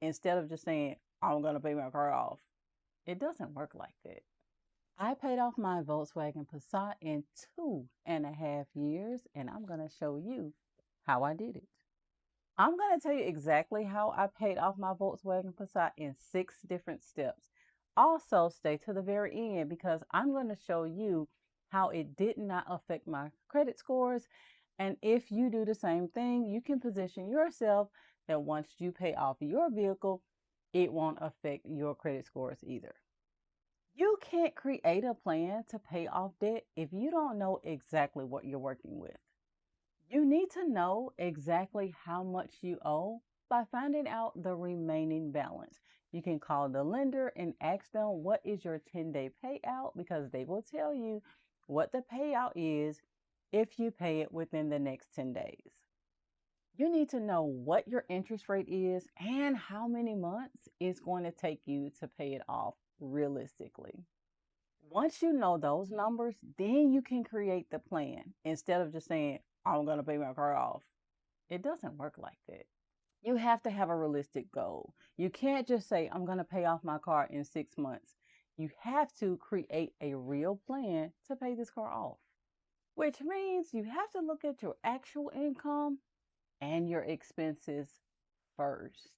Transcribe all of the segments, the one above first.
instead of just saying, I'm going to pay my car off. It doesn't work like that. I paid off my Volkswagen Passat in 2.5 years, and I'm going to show you how I did it. I'm going to tell you exactly how I paid off my Volkswagen Passat in 6 different steps. Also, stay to the very end because I'm going to show you how it did not affect my credit scores. And if you do the same thing, you can position yourself that once you pay off your vehicle, it won't affect your credit scores either. You can't create a plan to pay off debt if you don't know exactly what you're working with. You need to know exactly how much you owe by finding out the remaining balance. You can call the lender and ask them what is your 10-day payout because they will tell you what the payout is if you pay it within the next 10 days. You need to know what your interest rate is and how many months it's going to take you to pay it off realistically. Once you know those numbers, then you can create the plan instead of just saying, I'm going to pay my car off. It doesn't work like that. You have to have a realistic goal. You can't just say, I'm going to pay off my car in 6 months. You have to create a real plan to pay this car off, which means you have to look at your actual income and your expenses first.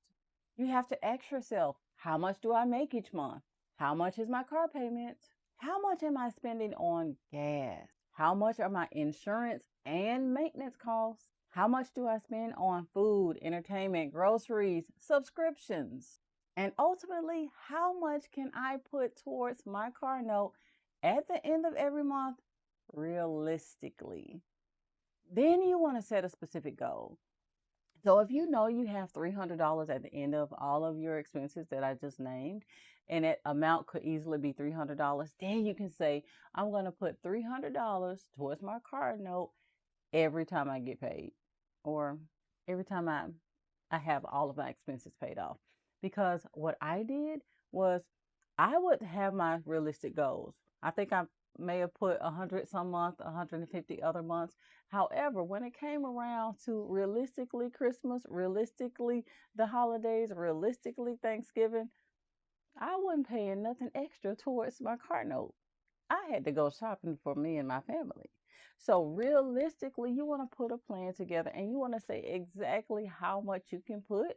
You have to ask yourself, how much do I make each month? How much is my car payment? How much am I spending on gas? How much are my insurance and maintenance costs? How much do I spend on food, entertainment, groceries, subscriptions? And ultimately, how much can I put towards my car note at the end of every month realistically? Then you want to set a specific goal. So if you know you have $300 at the end of all of your expenses that I just named, and that amount could easily be $300, then you can say, I'm going to put $300 towards my car note every time I get paid, or every time I have all of my expenses paid off. Because what I did was I would have my realistic goals. I think I may have put 100 some month, 150 other months. However, when it came around to realistically Christmas, realistically the holidays, realistically Thanksgiving, I wasn't paying nothing extra towards my car note. I had to go shopping for me and my family. So realistically, you want to put a plan together and you want to say exactly how much you can put.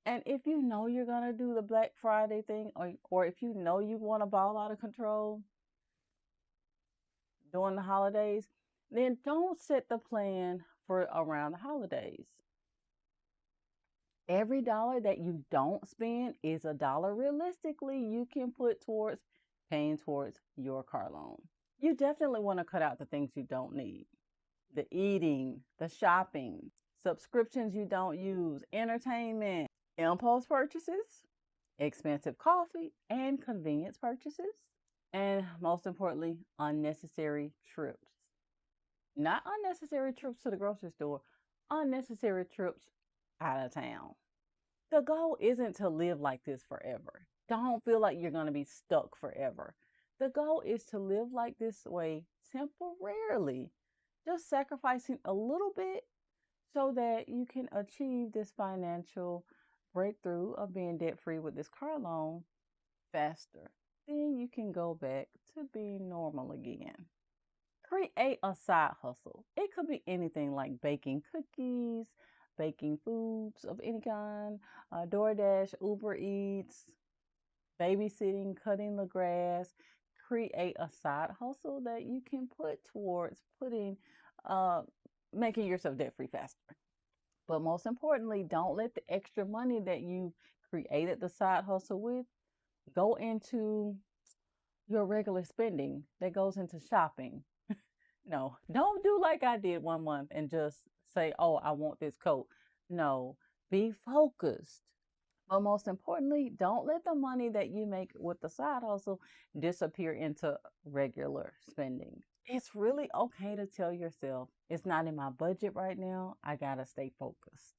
And if you know you're going to do the Black Friday thing, or if you know you want to ball out of control during the holidays, then don't set the plan for around the holidays. Every dollar that you don't spend is a dollar realistically you can put towards paying towards your car loan. You definitely want to cut out the things you don't need: the eating, the shopping, subscriptions you don't use, entertainment, impulse purchases, expensive coffee, and convenience purchases. And most importantly, unnecessary trips. Not unnecessary trips to the grocery store, unnecessary trips out of town. The goal isn't to live like this forever. Don't feel like you're going to be stuck forever. The goal is to live like this way temporarily, just sacrificing a little bit so that you can achieve this financial breakthrough of being debt free with this car loan faster. Then you can go back to being normal again. Create a side hustle. It could be anything like baking cookies, baking foods of any kind, DoorDash, Uber Eats, babysitting, cutting the grass. Create a side hustle that you can put towards uh, making yourself debt free faster. But most importantly, don't let the extra money that you've created the side hustle with go into your regular spending that goes into shopping. No, don't do like I did one month and just say, oh, I want this coat. No, be focused. But most importantly, don't let the money that you make with the side hustle disappear into regular spending. It's really okay to tell yourself, it's not in my budget right now. I got to stay focused.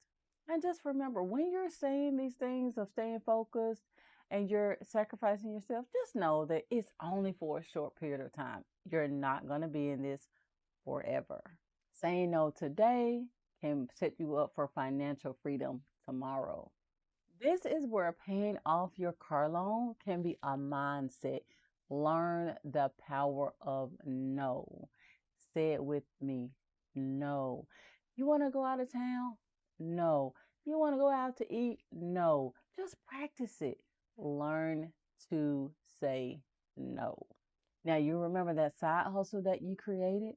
And just remember, when you're saying these things of staying focused and you're sacrificing yourself, just know that it's only for a short period of time. You're not going to be in this forever. Saying no today can set you up for financial freedom tomorrow. This is where paying off your car loan can be a mindset. Learn the power of no. Say it with me. No. You want to go out of town? No. You want to go out to eat? No. Just practice it. Learn to say no. Now, you remember that side hustle that you created?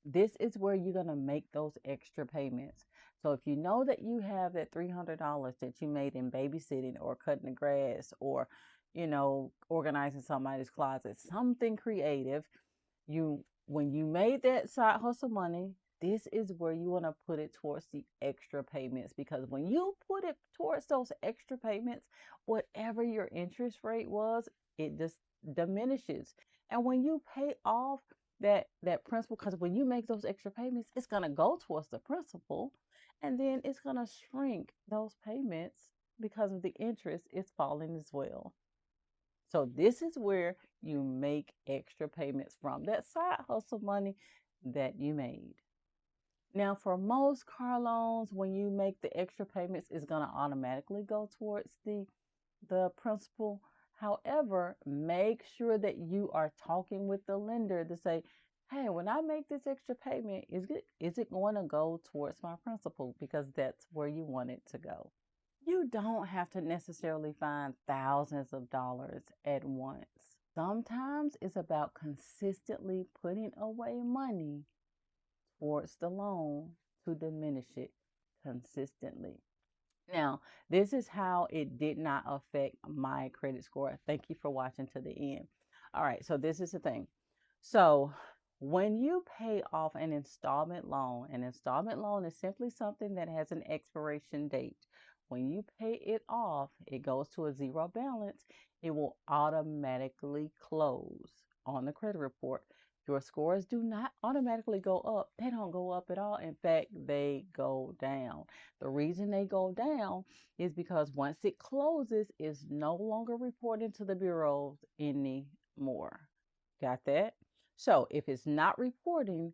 This is where you're going to make those extra payments. So if you know that you have that $300 that you made in babysitting or cutting the grass or, organizing somebody's closet, something creative, when you made that side hustle money, this is where you want to put it towards the extra payments, because when you put it towards those extra payments, whatever your interest rate was, it just diminishes. And when you pay off that principal, because when you make those extra payments, it's going to go towards the principal, and then it's going to shrink those payments because of the interest is falling as well. So this is where you make extra payments from that side hustle money that you made. Now, for most car loans, when you make the extra payments, it's going to automatically go towards the principal. However, make sure that you are talking with the lender to say, hey, when I make this extra payment, is it going to go towards my principal? Because that's where you want it to go. You don't have to necessarily find thousands of dollars at once. Sometimes it's about consistently putting away money towards the loan to diminish it consistently. Now, this is how it did not affect my credit score. Thank you for watching to the end. All right, so this is the thing. So, when you pay off an installment loan is simply something that has an expiration date. When you pay it off, it goes to a zero balance. It will automatically close on the credit report. Your scores do not automatically go up. They don't go up at all. In fact, they go down. The reason they go down is because once it closes, it's no longer reported to the bureaus anymore. Got that? So if it's not reporting,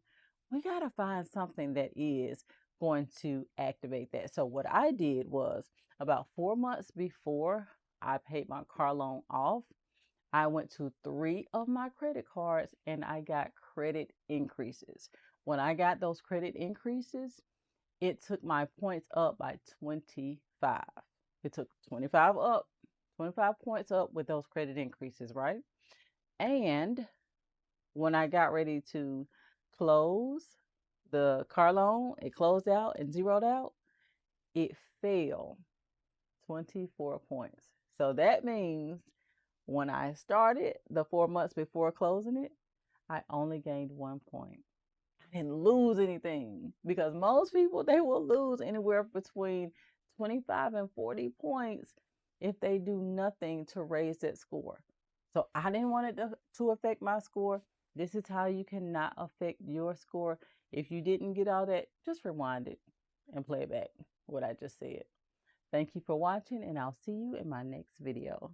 we got to find something that is going to activate that. So what I did was, about 4 months before I paid my car loan off, I went to 3 of my credit cards and I got credit increases. When I got those credit increases, it took my points up by 25. It took 25 points up with those credit increases, right? And when I got ready to close the car loan, it closed out and zeroed out, it fell 24 points. So that means when I started the 4 months before closing it, I only gained 1 point. I didn't lose anything, because most people, they will lose anywhere between 25 and 40 points if they do nothing to raise that score. So I didn't want it to affect my score. This is how you cannot affect your score. If you didn't get all that, just rewind it and play it back, what I just said. Thank you for watching, and I'll see you in my next video.